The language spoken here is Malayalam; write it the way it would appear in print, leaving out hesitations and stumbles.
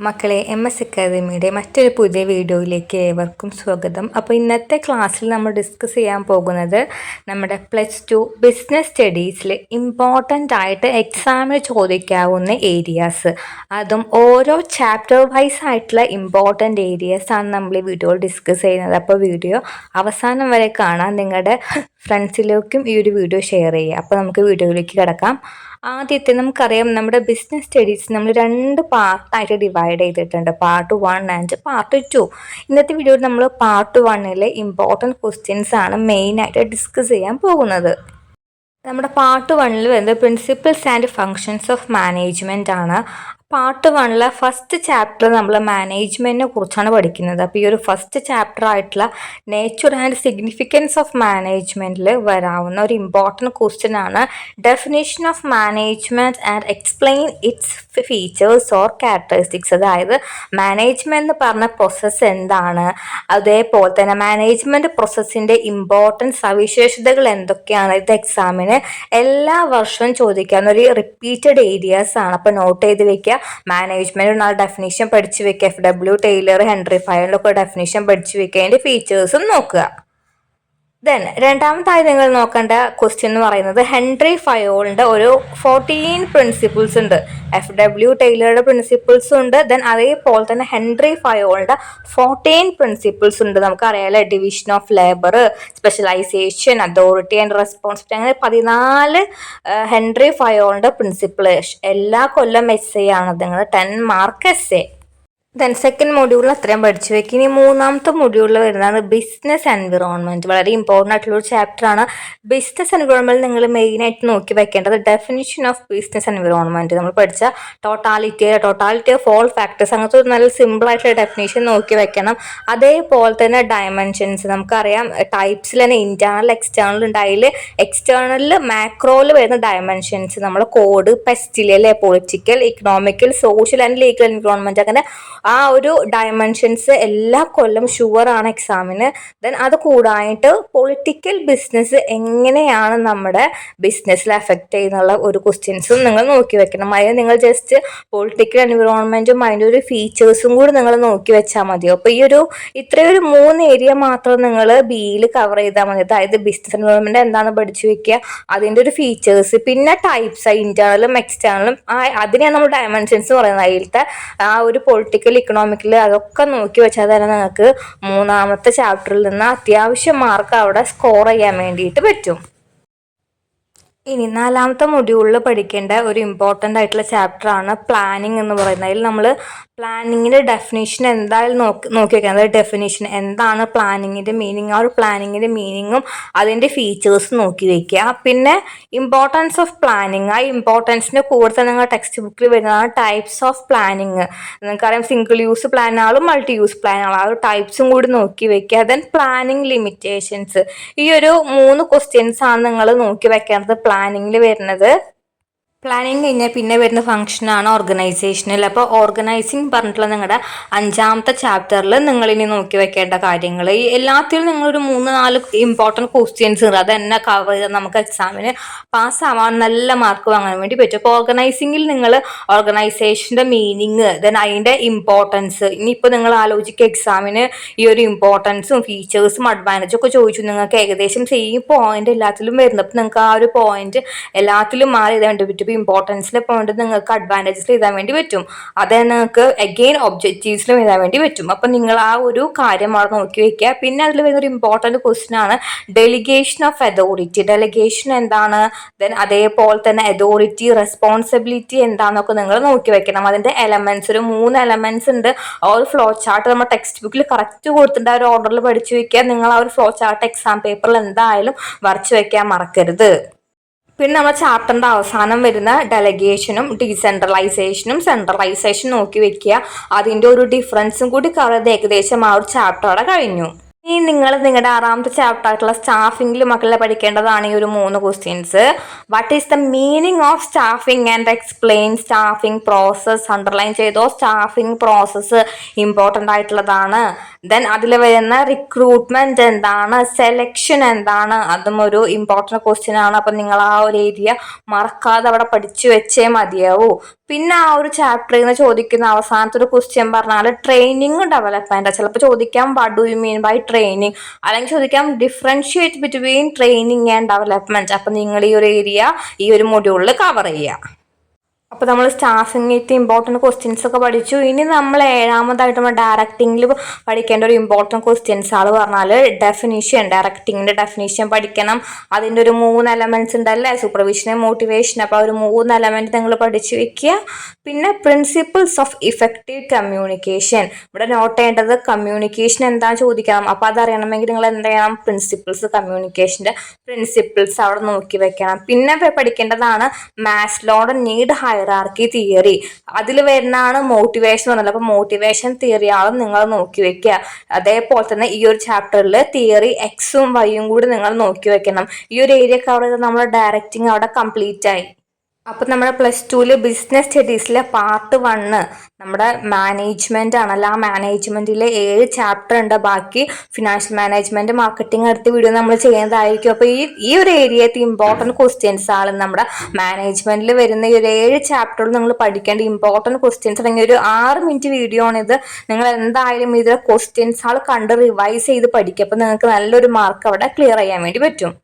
മക്കളെ MS അക്കാദമിയുടെ മറ്റൊരു പുതിയ വീഡിയോയിലേക്ക് ഏവർക്കും സ്വാഗതം. അപ്പോൾ ഇന്നത്തെ ക്ലാസ്സിൽ നമ്മൾ ഡിസ്കസ് ചെയ്യാൻ പോകുന്നത് നമ്മുടെ +2 ബിസിനസ് സ്റ്റഡീസിൽ ഇമ്പോർട്ടൻ്റ് ആയിട്ട് എക്സാമിന് ചോദിക്കാവുന്ന ഏരിയാസ്, അതും ഓരോ ചാപ്റ്റർ വൈസ് ആയിട്ടുള്ള ഇമ്പോർട്ടൻ്റ് ഏരിയാസ് ആണ് നമ്മൾ ഈ വീഡിയോയിൽ ഡിസ്കസ് ചെയ്യുന്നത്. അപ്പോൾ വീഡിയോ അവസാനം വരെ കാണാൻ നിങ്ങളുടെ ഫ്രണ്ട്സിലേക്കും ഈ ഒരു വീഡിയോ ഷെയർ ചെയ്യുക. അപ്പോൾ നമുക്ക് വീഡിയോയിലേക്ക് കിടക്കാം. ആദ്യത്തെ നമുക്കറിയാം, നമ്മുടെ ബിസിനസ് സ്റ്റഡീസ് നമ്മൾ 2 പാർട്ടായിട്ട് ഡിവൈഡ് ചെയ്തിട്ടുണ്ട്, പാർട്ട് 1 ആൻഡ് പാർട്ട് 2. ഇന്നത്തെ വീഡിയോയിൽ നമ്മൾ പാർട്ട് 1ലെ ഇമ്പോർട്ടൻറ്റ് ക്വസ്റ്റ്യൻസ് ആണ് മെയിനായിട്ട് ഡിസ്കസ് ചെയ്യാൻ പോകുന്നത്. നമ്മുടെ പാർട്ട് 1ൽ വരുന്നത് principles and functions of management ആണ്. പാർട്ട് 1ലെ ഫസ്റ്റ് ചാപ്റ്റർ നമ്മൾ മാനേജ്മെൻറ്റിനെ കുറിച്ചാണ് പഠിക്കുന്നത്. അപ്പോൾ ഈ ഒരു ഫസ്റ്റ് ചാപ്റ്റർ ആയിട്ടുള്ള നേച്ചർ ആൻഡ് സിഗ്നിഫിക്കൻസ് ഓഫ് മാനേജ്മെൻറ്റിൽ വരാവുന്ന ഒരു ഇമ്പോർട്ടൻറ്റ് ക്വസ്റ്റ്യൻ ആണ് definition of management and explain its features or characteristics. അതായത് മാനേജ്മെൻറ്റ് എന്ന് പറഞ്ഞ പ്രോസസ്സ് എന്താണ്, അതേപോലെ തന്നെ മാനേജ്മെൻറ്റ് പ്രോസസ്സിൻ്റെ ഇമ്പോർട്ടൻസ് സവിശേഷതകൾ എന്തൊക്കെയാണ്. ഇത് എക്സാമിന് എല്ലാ വർഷവും ചോദിക്കാവുന്ന ഒരു റിപ്പീറ്റഡ് ഏരിയാസ് ആണ്. അപ്പോൾ നോട്ട് ചെയ്ത് വെക്കുക. മാനേജ്മെന്റ് നാളെ ഡെഫിനേഷൻ പഠിച്ചു വെക്കുക. FW ടൈലർ, ഹെൻറി ഫയോളിലൊക്കെ ഡെഫിനേഷൻ പഠിച്ചു വെക്കുക. അതിന്റെ ഫീച്ചേഴ്സും നോക്കുക. ദെൻ രണ്ടാമതായി നിങ്ങൾ നോക്കേണ്ട ക്വസ്റ്റ്യൻ എന്ന് പറയുന്നത് ഹെൻറി ഫയോളിന്റെ ഒരു 14 പ്രിൻസിപ്പിൾസ് ഉണ്ട്. FW ടൈലറുടെ പ്രിൻസിപ്പിൾസ് ഉണ്ട്. ദെൻ അതേപോലെ തന്നെ ഹെൻറി ഫയോളിന്റെ 14 പ്രിൻസിപ്പിൾസ് ഉണ്ട്. നമുക്കറിയാലോ, division of labour, specialisation, authority and responsibility, അങ്ങനെ 14 ഹെൻറി ഫയോളിന്റെ പ്രിൻസിപ്പിൾ. എല്ലാ കൊല്ലം essay ആണ്. നിങ്ങൾ 10 മാർക്ക് essay. ദെൻ സെക്കൻഡ് മൊഡ്യൂളിൽ അത്രയും പഠിച്ചു വെക്കുക. ഇനി മൂന്നാമത്തെ മൊഡ്യൂളിൽ വരുന്നതാണ് ബിസിനസ് എൻവിറോൺമെൻറ്റ്. വളരെ ഇമ്പോർട്ടൻ്റ് ആയിട്ടുള്ള ഒരു ചാപ്റ്ററാണ്. ബിസിനസ് എൻവിറോൺമെൻറ്റ് നിങ്ങൾ മെയിനായിട്ട് നോക്കി വെക്കേണ്ടത് ഡെഫിനിഷൻ ഓഫ് ബിസിനസ് എൻവിറോൺമെൻറ്റ്. നമ്മൾ പഠിച്ച ടോട്ടാലിറ്റി ഓഫ് ഓൾ ഫാക്ടേഴ്സ്, അങ്ങനത്തെ ഒരു നല്ല സിമ്പിൾ ആയിട്ടുള്ള ഡെഫിനേഷൻ നോക്കി വെക്കണം. അതേപോലെ തന്നെ ഡയമെൻഷൻസ്, നമുക്കറിയാം ടൈപ്സിൽ തന്നെ ഇൻറ്റേർണൽ എക്സ്റ്റേണൽ ഉണ്ട്. അതിൽ എക്സ്റ്റേണലിൽ മാക്രോയിൽ വരുന്ന ഡയമെൻഷൻസ് നമ്മൾ കോഡ്, പെസ്റ്റിൽ അല്ലെ, political, economical, social and legal environment, അങ്ങനെ ആ ഒരു ഡയമെൻഷൻസ് എല്ലാ കൊല്ലം ഷുവർ ആണ് എക്സാമിന്. ദെൻ അത് കൂടായിട്ട് പൊളിറ്റിക്കൽ ബിസിനസ് എങ്ങനെയാണ് നമ്മുടെ ബിസിനസ്സിൽ എഫക്റ്റ് ചെയ്യുന്നുള്ള ഒരു ക്വസ്റ്റ്യൻസും നിങ്ങൾ നോക്കി വെക്കണം. അതിന് നിങ്ങൾ ജസ്റ്റ് പൊളിറ്റിക്കൽ എൻവിറോൺമെൻറ്റും അതിൻ്റെ ഒരു ഫീച്ചേഴ്സും കൂടി നിങ്ങൾ നോക്കി വെച്ചാൽ മതി. അപ്പോൾ ഈ ഒരു ഇത്രയൊരു 3 ഏരിയ മാത്രം നിങ്ങൾ ബിയിൽ കവർ ചെയ്താൽ മതി. അതായത് ബിസിനസ് എൻവിറോൺമെൻറ്റ് എന്താണെന്ന് പഠിച്ചു വെക്കുക, അതിൻ്റെ ഒരു ഫീച്ചേഴ്സ്, പിന്നെ ടൈപ്സ്, ഇന്റേണലും എക്സ്റ്റേണലും, അതിനെയാണ് നമ്മൾ ഡയമെൻഷൻസ് പറയുന്നത്. അതിലത്തെ ആ ഒരു പൊളിറ്റിക്കൽ, ഇക്കണോമിക്കൽ, അതൊക്കെ നോക്കി വെച്ചാൽ തന്നെ നിങ്ങൾക്ക് മൂന്നാമത്തെ ചാപ്റ്ററിൽ നിന്ന് അത്യാവശ്യം മാർക്ക് അവിടെ സ്കോർ ചെയ്യാൻ വേണ്ടിയിട്ട് പറ്റും. ഇനി നാലാമത്തെ മൊഡ്യൂളിൽ പഠിക്കേണ്ട ഒരു ഇമ്പോർട്ടൻ്റ് ആയിട്ടുള്ള ചാപ്റ്റർ ആണ് പ്ലാനിങ് എന്ന് പറയുന്നത്. അതിൽ നമ്മൾ പ്ലാനിങ്ങിൻ്റെ ഡെഫിനേഷൻ എന്തായാലും നോക്കി വെക്കാം. അതായത് ഡെഫിനേഷൻ എന്താണ്, പ്ലാനിങ്ങിൻ്റെ മീനിങ്, ആ ഒരു പ്ലാനിങ്ങിൻ്റെ മീനിങ്ങും അതിൻ്റെ ഫീച്ചേഴ്സ് നോക്കി വയ്ക്കുക. പിന്നെ ഇമ്പോർട്ടൻസ് ഓഫ് പ്ലാനിങ്, ആ ഇമ്പോർട്ടൻസിൻ്റെ കൂടെ തന്നെ നിങ്ങൾ ടെക്സ്റ്റ് ബുക്കിൽ വരുന്നതാണ് ടൈപ്സ് ഓഫ് പ്ലാനിങ്. നിങ്ങൾക്കറിയാം സിംഗിൾ യൂസ് പ്ലാനുകളും മൾട്ടി യൂസ് പ്ലാനുകളും, ആ ഒരു ടൈപ്സും കൂടി നോക്കി വയ്ക്കുക. ദെൻ പ്ലാനിങ് ലിമിറ്റേഷൻസ്, ഈ ഒരു 3 ക്വസ്റ്റ്യൻസ് ആണ് നിങ്ങൾ നോക്കി വെക്കേണ്ടത് പ്ലാനിങ്ങിൽ വരുന്നത്. പ്ലാനിങ് കഴിഞ്ഞാൽ പിന്നെ വരുന്ന ഫംഗ്ഷനാണ് ഓർഗനൈസേഷനിൽ. അപ്പോൾ ഓർഗനൈസിങ് പറഞ്ഞിട്ടുള്ള നിങ്ങളുടെ 5ാമത്തെ ചാപ്റ്ററിൽ നിങ്ങളിനി നോക്കി വെക്കേണ്ട കാര്യങ്ങൾ, ഈ എല്ലാത്തിലും നിങ്ങളൊരു 3-4 ഇമ്പോർട്ടൻറ്റ് ക്വസ്റ്റ്യൻസ് ഉണ്ട്. അത് തന്നെ കവർ ചെയ്താൽ നമുക്ക് എക്സാമിന് പാസ്സാവാൻ നല്ല മാർക്ക് വാങ്ങാൻ വേണ്ടി പറ്റും. അപ്പോൾ ഓർഗനൈസിങ്ങിൽ നിങ്ങൾ ഓർഗനൈസേഷൻ്റെ മീനിങ്, ദെൻ അതിൻ്റെ ഇമ്പോർട്ടൻസ്, ഇനിയിപ്പോൾ നിങ്ങൾ ആലോചിക്കുക എക്സാമിന് ഈ ഒരു ഇമ്പോർട്ടൻസും ഫീച്ചേഴ്സും അഡ്വാൻറ്റേജും ഒക്കെ ചോദിച്ചു, നിങ്ങൾക്ക് ഏകദേശം സെയിം പോയിന്റ് എല്ലാത്തിലും വരുന്നപ്പോൾ നിങ്ങൾക്ക് ആ ഒരു പോയിന്റ് എല്ലാത്തിലും മാറി എഴുതാൻ വേണ്ടി പറ്റും. ഇമ്പോർട്ടൻസിലെ പോയിന്റ് നിങ്ങൾക്ക് അഡ്വാൻറ്റേജസിൽ എഴുതാൻ വേണ്ടി പറ്റും. അത് നിങ്ങൾക്ക് അഗെയിൻ ഒബ്ജക്റ്റീവ്സിലും എഴുതാൻ വേണ്ടി പറ്റും. അപ്പം നിങ്ങൾ ആ ഒരു കാര്യം അവിടെ നോക്കി വെക്കുക. പിന്നെ അതിൽ വരുന്നൊരു ഇമ്പോർട്ടൻറ്റ് ക്വസ്റ്റ്യൻ ആണ് ഡെലിഗേഷൻ ഓഫ് അതോറിറ്റി. ഡെലിഗേഷൻ എന്താണ്, ദെൻ അതേപോലെ തന്നെ അതോറിറ്റി, റെസ്പോൺസിബിലിറ്റി എന്താണെന്നൊക്കെ നിങ്ങൾ നോക്കി വെക്കണം. അതിൻ്റെ എലമെന്റ്സ് ഒരു 3 എലമെന്റ്സ് ഉണ്ട്. ആ ഒരു ഫ്ലോ ചാർട്ട് നമ്മുടെ ടെക്സ്റ്റ് ബുക്കിൽ കറക്റ്റ് കൊടുത്തിട്ട് ആ ഒരു ഓർഡറിൽ പഠിച്ചു വെക്കുക. നിങ്ങൾ ആ ഒരു ഫ്ലോ ചാർട്ട് എക്സാം പേപ്പറിൽ എന്തായാലും വരച്ചു വെക്കാൻ മറക്കരുത്. പിന്നെ നമ്മുടെ ചാപ്റ്ററിൻ്റെ അവസാനം വരുന്ന ഡെലഗേഷനും ഡീസെൻട്രലൈസേഷനും സെൻട്രലൈസേഷനും നോക്കി വെക്കുക. അതിൻ്റെ ഒരു ഡിഫറൻസും കൂടി കവർ ചെയ്ത് ഏകദേശം ആ ഒരു ചാപ്റ്റർ അവിടെ കഴിഞ്ഞു. ഇനി നിങ്ങൾ നിങ്ങളുടെ ആറാമത്തെ ചാപ്റ്റർ ആയിട്ടുള്ള സ്റ്റാഫിംഗിൽ മക്കളെ പഠിക്കേണ്ടതാണ് ഈ ഒരു 3 questions. What is the meaning of staffing and explain staffing process. Underline ചെയ്തോ. സ്റ്റാഫിംഗ് പ്രോസസ്സ് ഇമ്പോർട്ടൻ്റ് ആയിട്ടുള്ളതാണ്. ദെൻ അതിൽ വരുന്ന റിക്രൂട്ട്മെന്റ് എന്താണ്, സെലക്ഷൻ എന്താണ്, അതും ഒരു ഇമ്പോർട്ടൻ്റ് ക്വസ്റ്റ്യൻ ആണ്. അപ്പം നിങ്ങൾ ആ ഒരു ഏരിയ മറക്കാതെ അവിടെ പഠിച്ചു വെച്ചേ മതിയാവൂ. പിന്നെ ആ ഒരു ചാപ്റ്ററിൽ നിന്ന് ചോദിക്കുന്ന അവസാനത്തെ ഒരു ക്വസ്റ്റ്യൻ പറഞ്ഞാൽ ട്രെയിനിങ് ഡെവലപ്മെന്റ്. ചിലപ്പോൾ ചോദിക്കാം what do you mean by training, അല്ലെങ്കിൽ ചോദിക്കാം differentiate between training and development. അപ്പം നിങ്ങൾ ഈ ഒരു ഏരിയ ഈ ഒരു മൊഡ്യൂളിൽ കവർ ചെയ്യുക. അപ്പോൾ നമ്മൾ സ്റ്റാഫിംഗിൻ്റെ ഇമ്പോർട്ടൻറ്റ് ക്വസ്റ്റ്യൻസ് ഒക്കെ പഠിച്ചു. ഇനി നമ്മൾ ഏഴാമതായിട്ട് നമ്മൾ ഡയറക്റ്റിംഗിൽ പഠിക്കേണ്ട ഒരു ഇമ്പോർട്ടൻറ്റ് ക്വസ്റ്റ്യൻസ് ആണ് പറഞ്ഞാൽ ഡെഫിനിഷൻ. ഡയറക്റ്റിങ്ങിൻ്റെ ഡെഫിനിഷൻ പഠിക്കണം. അതിൻ്റെ ഒരു 3 എലമെൻറ്റ്സ് ഉണ്ടല്ലേ, സൂപ്പർവിഷൻ, മോട്ടിവേഷൻ. അപ്പോൾ ഒരു 3 എലമെൻറ്റ് നിങ്ങൾ പഠിച്ചു വെക്കുക. പിന്നെ പ്രിൻസിപ്പിൾസ് ഓഫ് ഇഫക്റ്റീവ് കമ്മ്യൂണിക്കേഷൻ. ഇവിടെ നോട്ട് ചെയ്യേണ്ടത് കമ്മ്യൂണിക്കേഷൻ എന്താണെന്ന് ചോദിക്കണം. അപ്പോൾ അതറിയണമെങ്കിൽ നിങ്ങൾ എന്ത് ചെയ്യണം, പ്രിൻസിപ്പിൾസ്, കമ്മ്യൂണിക്കേഷൻ്റെ പ്രിൻസിപ്പിൾസ് അവിടെ നോക്കി വെക്കണം. പിന്നെ പഠിക്കേണ്ടതാണ് മാസ്ലോയുടെ നീഡ് ഹൈറാർക്കി തിയറി. അതിൽ വരുന്നതാണ് മോട്ടിവേഷൻ പറഞ്ഞത്. അപ്പോൾ മോട്ടിവേഷൻ തിയറിയാളും നിങ്ങൾ നോക്കി വെക്കുക. അതേപോലെ തന്നെ ഈ ഒരു ചാപ്റ്ററിൽ തിയറി എക്സും വൈയും കൂടി നിങ്ങൾ നോക്കി വെക്കണം. ഈ ഒരു ഏരിയ കവർ ചെയ്ത് നമ്മൾ ഡയറക്റ്റിംഗ് അവിടെ കംപ്ലീറ്റ് ആയി. അപ്പം നമ്മുടെ +2 ബിസിനസ് സ്റ്റഡീസിലെ പാർട്ട് 1 നമ്മുടെ മാനേജ്മെന്റ് ആണല്ലോ. ആ മാനേജ്മെന്റിൽ 7 ചാപ്റ്റർ ഉണ്ട്. ബാക്കി ഫിനാൻഷ്യൽ മാനേജ്മെന്റ്, മാർക്കറ്റിംഗ് അടുത്ത വീഡിയോ നമ്മൾ ചെയ്യുന്നതായിരിക്കും. അപ്പോൾ ഈ ഒരു ഏരിയത്തെ ഇമ്പോർട്ടൻറ്റ് ക്വസ്റ്റ്യൻസ് ആണ് നമ്മുടെ മാനേജ്മെന്റിൽ വരുന്ന ഈ ഒരു 7 ചാപ്റ്ററിൽ നിങ്ങൾ പഠിക്കേണ്ട ഇമ്പോർട്ടൻറ്റ് ക്വസ്റ്റ്യൻസ് അല്ലെങ്കിൽ ഒരു 6 മിനിറ്റ് വീഡിയോ ആണിത്. നിങ്ങൾ എന്തായാലും ഇതിലെ ക്വസ്റ്റ്യൻസ് കണ്ട് റിവൈസ് ചെയ്ത് പഠിക്കുക. അപ്പോൾ നിങ്ങൾക്ക് നല്ലൊരു മാർക്ക് അവിടെ ക്ലിയർ ചെയ്യാൻ വേണ്ടി പറ്റും.